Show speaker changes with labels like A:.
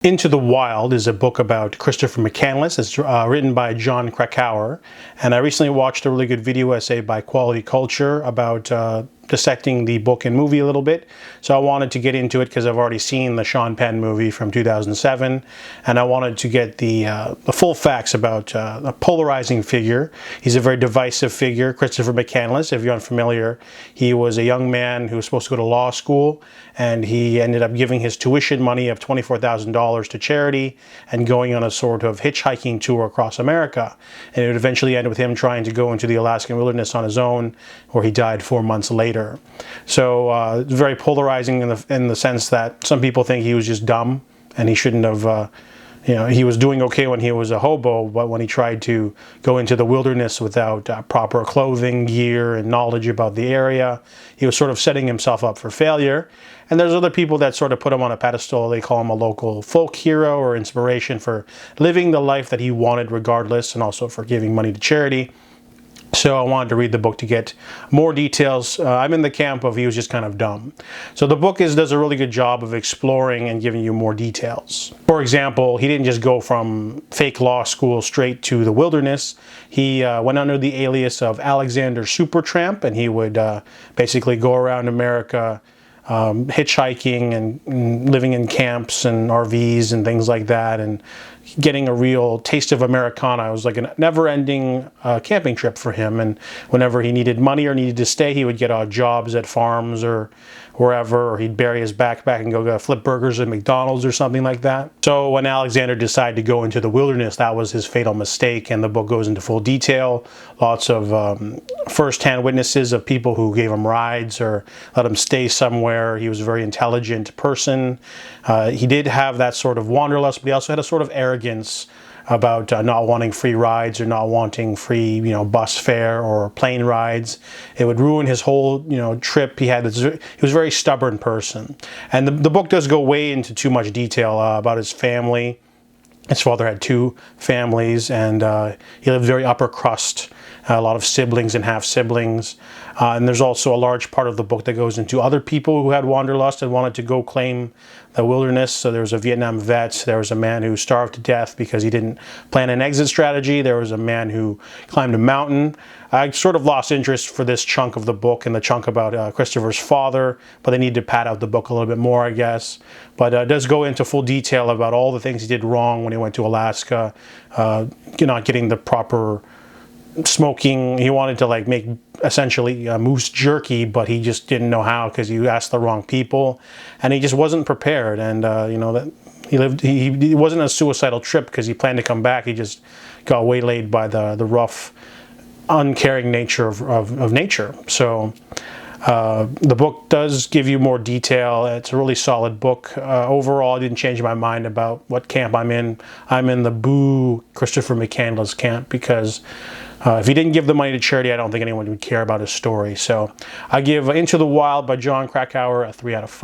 A: Into the Wild is a book about Christopher McCandless. It's written by Jon Krakauer, and I recently watched a really good video essay by Quality Culture about dissecting the book and movie a little bit. So I wanted to get into it because I've already seen the Sean Penn movie from 2007, and I wanted to get the full facts about a polarizing figure. He's a very divisive figure, Christopher McCandless. If you're unfamiliar, he was a young man who was supposed to go to law school, and he ended up giving his tuition money of $24,000 to charity and going on a sort of hitchhiking tour across America. And it would eventually end with him trying to go into the Alaskan wilderness on his own, where he died 4 months later. So it's very polarizing in the sense that some people think he was just dumb and he shouldn't have, he was doing okay when he was a hobo, but when he tried to go into the wilderness without proper clothing, gear, and knowledge about the area, he was sort of setting himself up for failure. And there's other people that sort of put him on a pedestal. They call him a local folk hero or inspiration for living the life that he wanted regardless, and also for giving money to charity. So I wanted to read the book to get more details. I'm in the camp of he was just kind of dumb. So the book does a really good job of exploring and giving you more details. For example, he didn't just go from fake law school straight to the wilderness. He went under the alias of Alexander Supertramp, and he would basically go around America hitchhiking and living in camps and RVs and things like that, and getting a real taste of Americana. It was like a never-ending camping trip for him, and whenever he needed money or needed to stay, he would get odd jobs at farms or wherever, or he'd bury his backpack and go flip burgers at McDonald's or something like that. So when Alexander decided to go into the wilderness, that was his fatal mistake, and the book goes into full detail. Lots of first-hand witnesses of people who gave him rides or let him stay somewhere. He was a very intelligent person. He did have that sort of wanderlust, but he also had a sort of arrogance about not wanting free rides or not wanting free, bus fare or plane rides. It would ruin his whole, trip. He was a very stubborn person. And the book does go way into too much detail about his family. His father had 2 families, and he lived very upper crust, a lot of siblings and half-siblings. And there's also a large part of the book that goes into other people who had wanderlust and wanted to go claim the wilderness. So there was a Vietnam vet, there was a man who starved to death because he didn't plan an exit strategy, there was a man who climbed a mountain. I sort of lost interest for this chunk of the book and the chunk about Christopher's father, but they need to pad out the book a little bit more, I guess. But it does go into full detail about all the things he did wrong when he went to Alaska, not getting the proper smoking. He wanted to make essentially moose jerky, but he just didn't know how because he asked the wrong people, and he just wasn't prepared. And that he wasn't a suicidal trip because he planned to come back. He just got waylaid by the rough, uncaring nature of nature. So the book does give you more detail. It's a really solid book. Overall, I didn't change my mind about what camp I'm in. I'm in the boo Christopher McCandless camp because if he didn't give the money to charity, I don't think anyone would care about his story. So I give Into the Wild by Jon Krakauer a 3 out of 5.